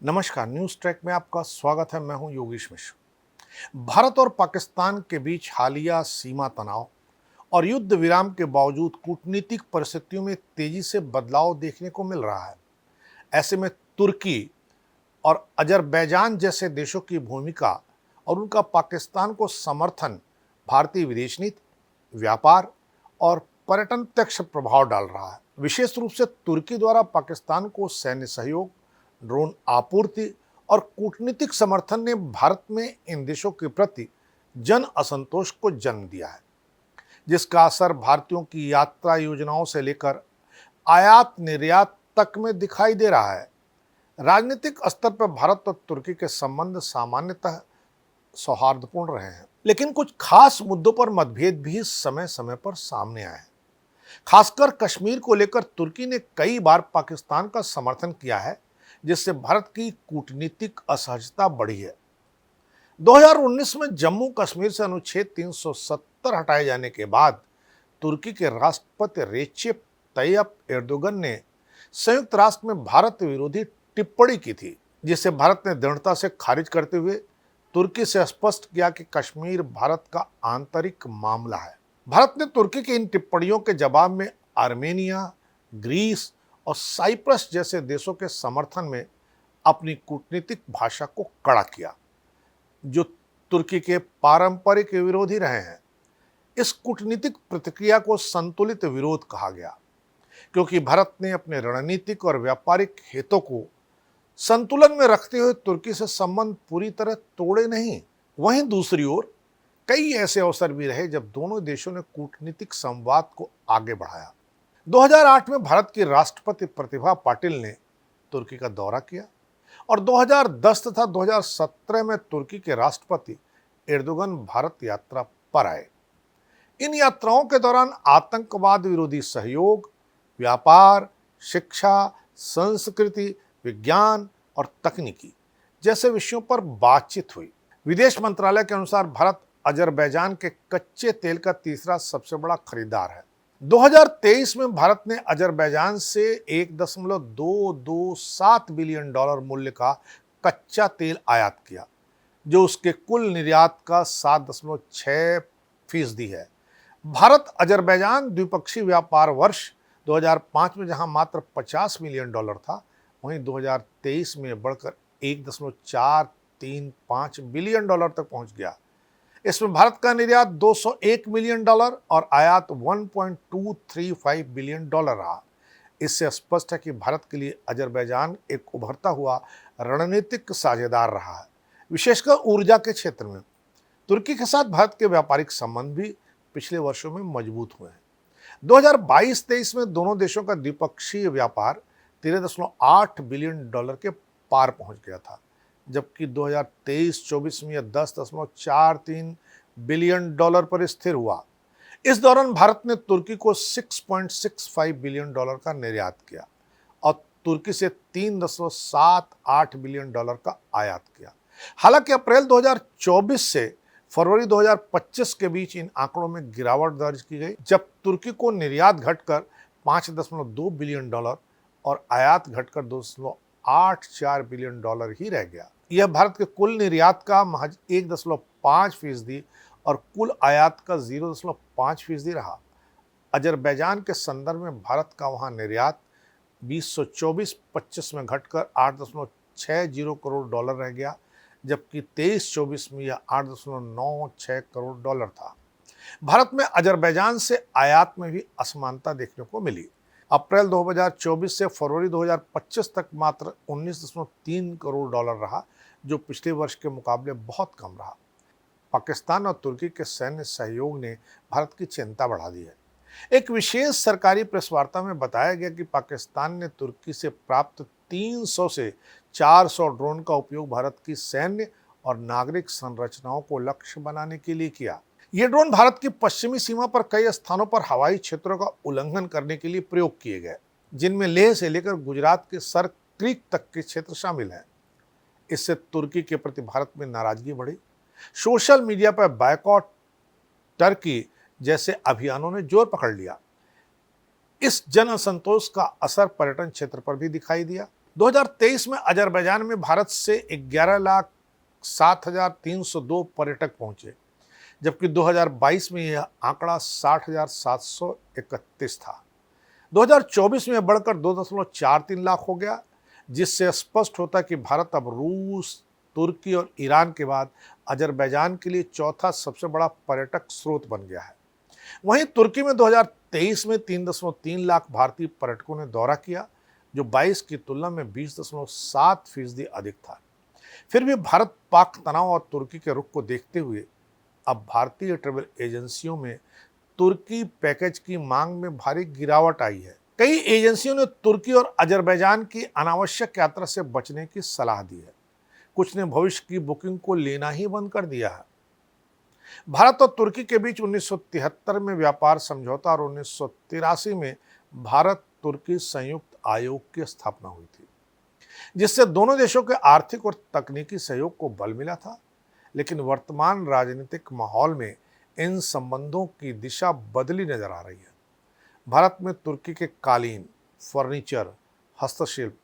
नमस्कार, news track में आपका स्वागत है। मैं हूं योगेश मिश्र। भारत और पाकिस्तान के बीच हालिया सीमा तनाव और युद्ध विराम के बावजूद कूटनीतिक परिस्थितियों में तेजी से बदलाव देखने को मिल रहा है। ऐसे में तुर्की और अजरबैजान जैसे देशों की भूमिका और उनका पाकिस्तान को समर्थन भारतीय विदेश नीति, व्यापार और पर्यटन प्रत्यक्ष प्रभाव डाल रहा है। विशेष रूप से तुर्की द्वारा पाकिस्तान को सैन्य सहयोग, ड्रोन आपूर्ति और कूटनीतिक समर्थन ने भारत में इन देशों के प्रति जन असंतोष को जन्म दिया है, जिसका असर भारतीयों की यात्रा योजनाओं से लेकर आयात निर्यात तक में दिखाई दे रहा है। राजनीतिक स्तर पर भारत और तुर्की के संबंध सामान्यतः सौहार्दपूर्ण रहे हैं, लेकिन कुछ खास मुद्दों पर मतभेद भी समय समय पर सामने आए हैं। खासकर कश्मीर को लेकर तुर्की ने कई बार पाकिस्तान का समर्थन किया है, जिससे भारत की कूटनीतिक असहजता बढ़ी है। 2019 में जम्मू कश्मीर से अनुच्छेद 370 हटाए जाने के बाद तुर्की के राष्ट्रपति रेचेप तैयप एर्दोगन ने संयुक्त राष्ट्र में भारत विरोधी टिप्पणी की थी, जिसे भारत ने दृढ़ता से खारिज करते हुए तुर्की से स्पष्ट किया कि कश्मीर भारत का आंतरिक मामला है। भारत ने तुर्की की इन टिप्पणियों के जवाब में आर्मेनिया, ग्रीस और साइप्रस जैसे देशों के समर्थन में अपनी कूटनीतिक भाषा को कड़ा किया, जो तुर्की के पारंपरिक विरोधी रहे हैं। इस कूटनीतिक प्रतिक्रिया को संतुलित विरोध कहा गया, क्योंकि भारत ने अपने रणनीतिक और व्यापारिक हितों को संतुलन में रखते हुए तुर्की से संबंध पूरी तरह तोड़े नहीं। वहीं दूसरी ओर कई ऐसे अवसर भी रहे जब दोनों देशों ने कूटनीतिक संवाद को आगे बढ़ाया। 2008 में भारत की राष्ट्रपति प्रतिभा पाटिल ने तुर्की का दौरा किया और 2010 तथा 2017 में तुर्की के राष्ट्रपति एर्दोगन भारत यात्रा पर आए। इन यात्राओं के दौरान आतंकवाद विरोधी सहयोग, व्यापार, शिक्षा, संस्कृति, विज्ञान और तकनीकी जैसे विषयों पर बातचीत हुई। विदेश मंत्रालय के अनुसार भारत अजरबैजान के कच्चे तेल का तीसरा सबसे बड़ा खरीदार है। 2023 में भारत ने अजरबैजान से $1.227 बिलियन मूल्य का कच्चा तेल आयात किया, जो उसके कुल निर्यात का 7.6% है। भारत अजरबैजान द्विपक्षीय व्यापार वर्ष 2005 में जहां मात्र $50 मिलियन था, वहीं 2023 में बढ़कर 1.435 बिलियन तक पहुंच गया। इसमें भारत का निर्यात $201 मिलियन और आयात $1.235 बिलियन रहा। इससे स्पष्ट है कि भारत के लिए अजरबैजान एक उभरता हुआ रणनीतिक साझेदार रहा है, विशेषकर ऊर्जा के क्षेत्र में। तुर्की के साथ भारत के व्यापारिक संबंध भी पिछले वर्षों में मजबूत हुए हैं। 2022-23 में दोनों देशों का द्विपक्षीय व्यापार $13.8 बिलियन के पार पहुंच गया था, जबकि 2023-24 में यह $10.43 बिलियन पर स्थिर हुआ। इस दौरान भारत ने तुर्की को $6.65 बिलियन का निर्यात किया और तुर्की से $3.78 बिलियन का आयात किया। हालांकि अप्रैल 2024 से फरवरी 2025 के बीच इन आंकड़ों में गिरावट दर्ज की गई, जब तुर्की को निर्यात घटकर $5.2 बिलियन और आयात घटकर $2.84 बिलियन ही रह गया। यह भारत के कुल निर्यात का महज 1.5% और कुल आयात का 0.5% रहा। अजरबैजान के संदर्भ में भारत का वहां निर्यात 2024-25 में घटकर $8.60 करोड़ रह गया, जबकि 23-24 में यह $8.96 करोड़ था। भारत में अजरबैजान से आयात में भी असमानता देखने को मिली। अप्रैल 2024 से फरवरी 2025 तक मात्र $19.3 करोड़ रहा, जो पिछले वर्ष के मुकाबले बहुत कम रहा। पाकिस्तान और तुर्की के सैन्य सहयोग ने भारत की चिंता बढ़ा दी है। एक विशेष सरकारी प्रेस वार्ता में बताया गया कि पाकिस्तान ने तुर्की से प्राप्त 300 से 400 ड्रोन का उपयोग भारत की सैन्य और नागरिक संरचनाओं को लक्ष्य बनाने के लिए किया। ये ड्रोन भारत की पश्चिमी सीमा पर कई स्थानों पर हवाई क्षेत्रों का उल्लंघन करने के लिए प्रयोग किए गए, जिनमें लेह से लेकर गुजरात के सर क्रीक तक के क्षेत्र शामिल हैं। इससे तुर्की के प्रति भारत में नाराजगी बढ़ी। सोशल मीडिया पर बायकॉट टर्की जैसे अभियानों ने जोर पकड़ लिया। इस जन असंतोष का असर पर्यटन क्षेत्र पर भी दिखाई दिया। 2023 में अजरबैजान में भारत से 11,07,302 पर्यटक पहुंचे, जबकि 2022 में यह आंकड़ा 60,731 था। 2024 में बढ़कर 2.43 लाख हो गया, जिससे स्पष्ट होता है कि भारत अब रूस, तुर्की और ईरान के बाद अजरबैजान के लिए चौथा सबसे बड़ा पर्यटक स्रोत बन गया है। वहीं तुर्की में 2023 में 3.3 लाख भारतीय पर्यटकों ने दौरा किया, जो 22 की तुलना में 20.7% अधिक था। फिर भी भारत पाक तनाव और तुर्की के रुख को देखते हुए अब भारतीय ट्रैवल एजेंसियों में तुर्की पैकेज की मांग में भारी गिरावट आई है। कई एजेंसियों ने तुर्की और अजरबैजान की अनावश्यक यात्रा से बचने की सलाह दी है। कुछ ने भविष्य की बुकिंग को लेना ही बंद कर दिया है। भारत और तुर्की के बीच 1973 में व्यापार समझौता और 1983 में भारत तुर्की संयुक्त आयोग की स्थापना हुई थी, जिससे दोनों देशों के आर्थिक और तकनीकी सहयोग को बल मिला था। लेकिन वर्तमान राजनीतिक माहौल में इन संबंधों की दिशा बदली नजर आ रही है। भारत में तुर्की के कालीन, फर्नीचर, हस्तशिल्प,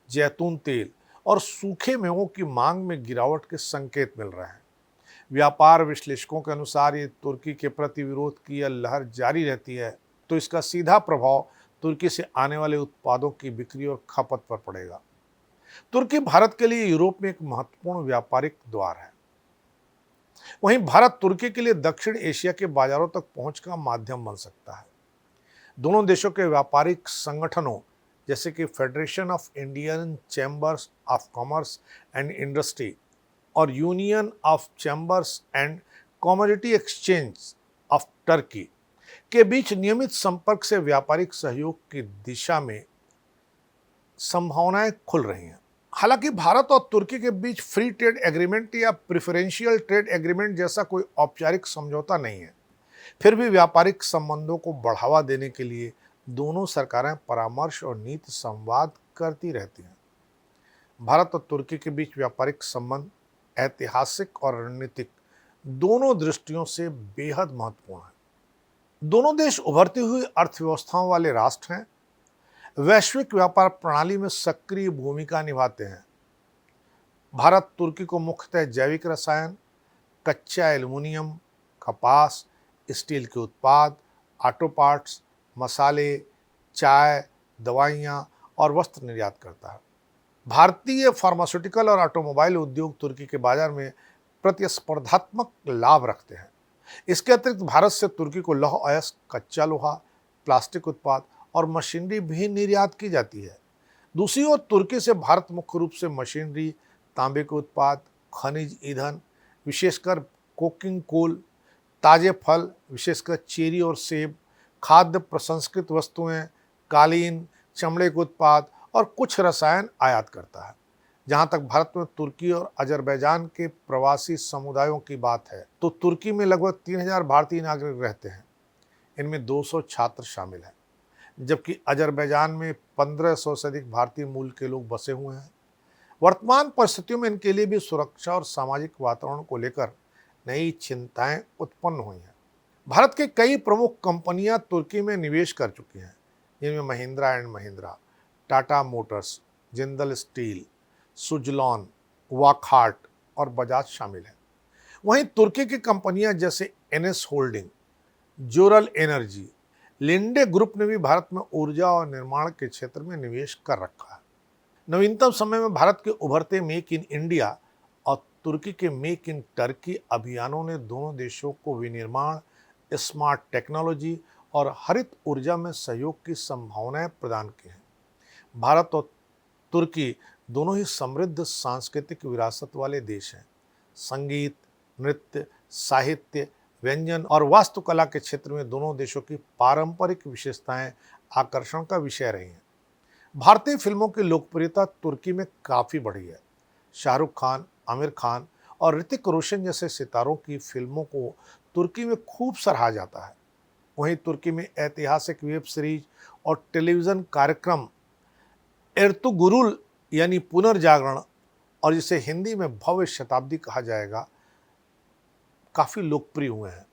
जैतून तेल और सूखे मेवों की मांग में गिरावट के संकेत मिल रहे हैं। व्यापार विश्लेषकों के अनुसार ये तुर्की के प्रति विरोध की यह लहर जारी रहती है तो इसका सीधा प्रभाव तुर्की से आने वाले उत्पादों की बिक्री और खपत पर पड़ेगा। तुर्की भारत के लिए यूरोप में एक महत्वपूर्ण व्यापारिक द्वार है। वहीं भारत तुर्की के लिए दक्षिण एशिया के बाजारों तक पहुंच का माध्यम बन सकता है। दोनों देशों के व्यापारिक संगठनों जैसे कि federation of Indian chambers of commerce and industry और union of chambers and commodity exchange of Turkey के बीच नियमित संपर्क से व्यापारिक सहयोग की दिशा में संभावनाएं खुल रही हैं। हालांकि भारत और तुर्की के बीच फ्री ट्रेड एग्रीमेंट या प्रिफरेंशियल ट्रेड एग्रीमेंट जैसा कोई औपचारिक समझौता नहीं है। फिर भी व्यापारिक संबंधों को बढ़ावा देने के लिए दोनों सरकारें परामर्श और नीति संवाद करती रहती हैं। भारत और तुर्की के बीच व्यापारिक संबंध ऐतिहासिक और रणनीतिक दोनों दृष्टियों से बेहद महत्वपूर्ण है। दोनों देश उभरती हुई अर्थव्यवस्थाओं वाले राष्ट्र हैं, वैश्विक व्यापार प्रणाली में सक्रिय भूमिका निभाते हैं। भारत तुर्की को मुख्यतः जैविक रसायन, कच्चा एल्युमिनियम, कपास, स्टील के उत्पाद, ऑटो पार्ट्स, मसाले, चाय, दवाइयाँ और वस्त्र निर्यात करता है। भारतीय फार्मास्यूटिकल और ऑटोमोबाइल उद्योग तुर्की के बाजार में प्रतिस्पर्धात्मक लाभ रखते हैं। इसके अतिरिक्त भारत से तुर्की को लौह अयस्क, कच्चा लोहा, प्लास्टिक उत्पाद और मशीनरी भी निर्यात की जाती है। दूसरी ओर तुर्की से भारत मुख्य रूप से मशीनरी, तांबे के उत्पाद, खनिज ईंधन विशेषकर कोकिंग कोल, ताजे फल विशेषकर चेरी और सेब, खाद्य प्रसंस्कृत वस्तुएं, कालीन, चमड़े के उत्पाद और कुछ रसायन आयात करता है। जहां तक भारत में तुर्की और अजरबैजान के प्रवासी समुदायों की बात है तो तुर्की में लगभग 3,000 भारतीय नागरिक रहते हैं। इनमें 200 छात्र शामिल हैं, जबकि अजरबैजान में 1,500 से अधिक भारतीय मूल के लोग बसे हुए हैं। वर्तमान परिस्थितियों में इनके लिए भी सुरक्षा और सामाजिक वातावरण को लेकर नई चिंताएं उत्पन्न हुई हैं। भारत की कई प्रमुख कंपनियां तुर्की में निवेश कर चुकी हैं, जिनमें Mahindra and Mahindra, Tata motors, Jindal steel, Suzlon, Wockhardt और बजाज शामिल हैं। वहीं तुर्की की कंपनियां जैसे NS holding, Zorlu energy, Linde group ने भी भारत में ऊर्जा और निर्माण के क्षेत्र में निवेश कर रखा है। नवीनतम समय में भारत के उभरते मेक इन इंडिया और तुर्की के मेक इन टर्की अभियानों ने दोनों देशों को विनिर्माण, स्मार्ट टेक्नोलॉजी और हरित ऊर्जा में सहयोग की संभावनाएं प्रदान की हैं। भारत और तुर्की दोनों ही समृद्ध सांस्कृतिक विरासत वाले देश हैं। संगीत, नृत्य, साहित्य, व्यंजन और वास्तुकला के क्षेत्र में दोनों देशों की पारंपरिक विशेषताएं आकर्षण का विषय रही हैं। भारतीय फिल्मों की लोकप्रियता तुर्की में काफ़ी बढ़ी है। शाहरुख खान, आमिर खान और ऋतिक रोशन जैसे सितारों की फिल्मों को तुर्की में खूब सराहा जाता है। वहीं तुर्की में ऐतिहासिक वेब सीरीज और टेलीविज़न कार्यक्रम एर्तुगरुल यानी पुनर्जागरण और जिसे हिंदी में भव्य शताब्दी कहा जाएगा, काफ़ी लोकप्रिय हुए हैं।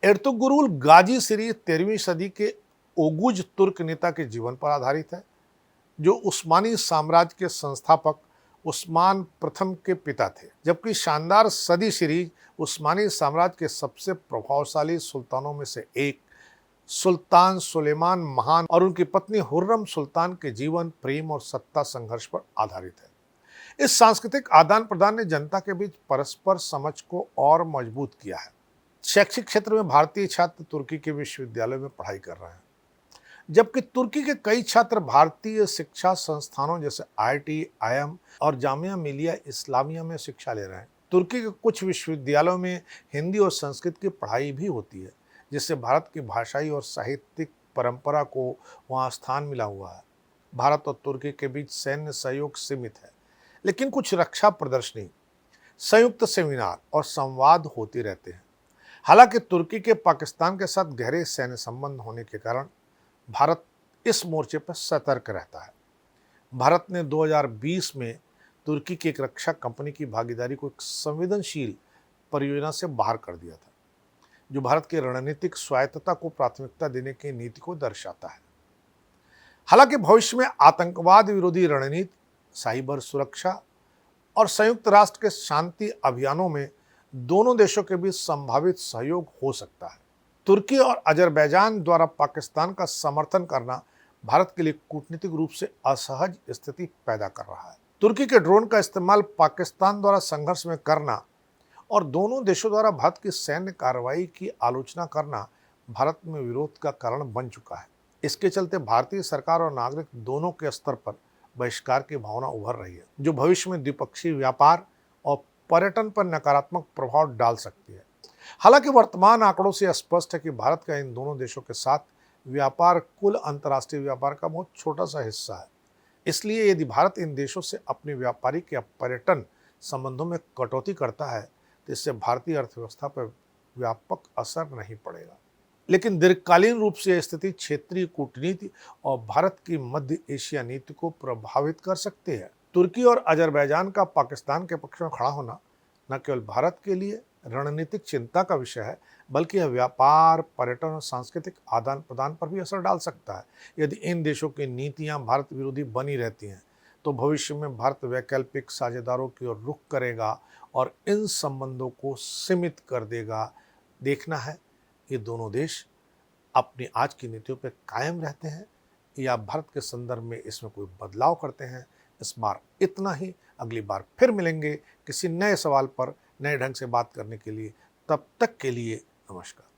एर्तुगरुल गाजी सीरीज 13वीं सदी के ओगुज तुर्क नेता के जीवन पर आधारित है, जो उस्मानी साम्राज्य के संस्थापक उस्मान प्रथम के पिता थे, जबकि शानदार सदी सीरीज उस्मानी साम्राज्य के सबसे प्रभावशाली सुल्तानों में से एक सुल्तान सुलेमान महान और उनकी पत्नी हुर्रम सुल्तान के जीवन, प्रेम और सत्ता संघर्ष पर आधारित है। इस सांस्कृतिक आदान प्रदान ने जनता के बीच परस्पर समझ को और मजबूत किया है। शैक्षिक क्षेत्र में भारतीय छात्र तुर्की के विश्वविद्यालयों में पढ़ाई कर रहे हैं, जबकि तुर्की के कई छात्र भारतीय शिक्षा संस्थानों जैसे IIT, IIM और जामिया मिलिया इस्लामिया में शिक्षा ले रहे हैं। तुर्की के कुछ विश्वविद्यालयों में हिंदी और संस्कृत की पढ़ाई भी होती है, जिससे भारत की भाषाई और साहित्यिक परंपरा को वहाँ स्थान मिला हुआ है। भारत और तुर्की के बीच सैन्य सहयोग सीमित है, लेकिन कुछ रक्षा प्रदर्शनी, संयुक्त सेमिनार और संवाद होते रहते हैं। हालांकि तुर्की के पाकिस्तान के साथ गहरे सैन्य संबंध होने के कारण भारत इस मोर्चे पर सतर्क रहता है। भारत ने 2020 में तुर्की की एक रक्षा कंपनी की भागीदारी को एक संवेदनशील परियोजना से बाहर कर दिया था, जो भारत की रणनीतिक स्वायत्तता को प्राथमिकता देने की नीति को दर्शाता है। हालांकि भविष्य में आतंकवाद विरोधी रणनीति, साइबर सुरक्षा और संयुक्त राष्ट्र के शांति अभियानों में दोनों देशों के बीच संभावित सहयोग हो सकता है। तुर्की और अजरबैजान द्वारा पाकिस्तान का समर्थन करना भारत के लिए कूटनीतिक रूप से असहज स्थिति पैदा कर रहा है। तुर्की के ड्रोन का इस्तेमाल पाकिस्तान द्वारा संघर्ष में करना और दोनों देशों द्वारा भारत की सैन्य कार्रवाई की आलोचना करना भारत में विरोध का कारण बन चुका है। इसके चलते भारतीय सरकार और नागरिक दोनों के स्तर पर बहिष्कार की भावना उभर रही है, जो भविष्य में द्विपक्षीय व्यापार और पर्यटन पर नकारात्मक प्रभाव डाल सकती है। हालांकि वर्तमान आंकड़ों से स्पष्ट है कि भारत का इन दोनों देशों के साथ व्यापार कुल अंतर्राष्ट्रीय व्यापार का बहुत छोटा सा हिस्सा है। इसलिए यदि भारत इन देशों से अपने व्यापारिक या पर्यटन संबंधों में कटौती करता है तो इससे भारतीय अर्थव्यवस्था पर व्यापक असर नहीं पड़ेगा, लेकिन दीर्घकालीन रूप से यह स्थिति क्षेत्रीय कूटनीति और भारत की मध्य एशिया नीति को प्रभावित कर सकती है। तुर्की और अजरबैजान का पाकिस्तान के पक्ष में खड़ा होना न केवल भारत के लिए रणनीतिक चिंता का विषय है, बल्कि यह व्यापार, पर्यटन और सांस्कृतिक आदान प्रदान पर भी असर डाल सकता है। यदि इन देशों की नीतियां भारत विरोधी बनी रहती हैं तो भविष्य में भारत वैकल्पिक साझेदारों की ओर रुख करेगा और इन संबंधों को सीमित कर देगा। देखना है ये दोनों देश अपनी आज की नीतियों पर कायम रहते हैं या भारत के संदर्भ में इसमें कोई बदलाव करते हैं। इस बार इतना ही। अगली बार फिर मिलेंगे किसी नए सवाल पर नए ढंग से बात करने के लिए। तब तक के लिए नमस्कार।